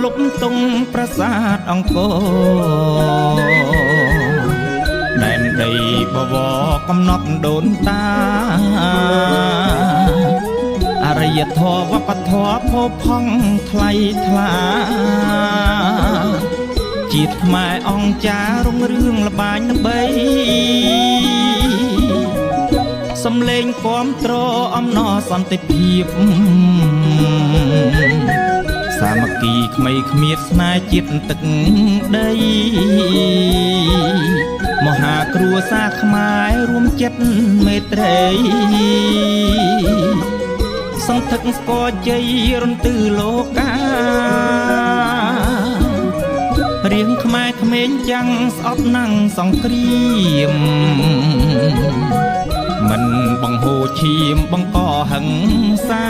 លុបតុងប្រាសាទអង្គរដែនដីបវរកំណត់ដូនតាអរិយធម៌វប្បធម៌ផូរផង់ថ្លៃថ្លាជាតិខ្មែរអង្គចារុងរឿងល្បាញល្បីសំឡេងគាំទ្រអំណរសន្តិភាពសាមគ្គីក្មេងគ្មៀតស្នេហ៍ជាតិទឹកដីមហាគ្រួសារខ្មែររួមចិត្តមេត្រីសង្ឃឹកស្គរជ័យរន្ទឺលោការៀងខ្មែរក្មេងចាំងស្អប់ណាំងសង្គ្រាមមិនបង្ហូរឈាមបង្កហិង្សា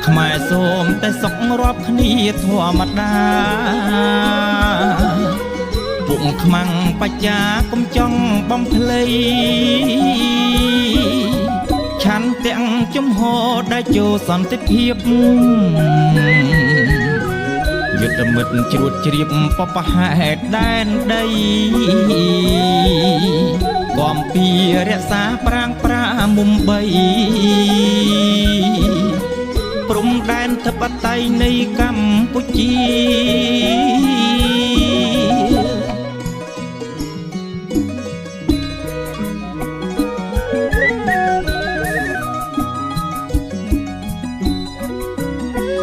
ខ្មែរសូមតែសុខរាប់គ្នាធម្មតាពុកខ្មាំងបច្ចាកុំចង់បំភ្លៃឆាន់ទាំងជំហរដែលចូលសន្តិភាពយុទ្ធមិត្តជ្រួតជ្រាបបបហេតុដែនដីគាំពីរក្សាប្រាងប្រាមុំបីព្រំដែនធិបតេយ្យនៃកម្ពុជា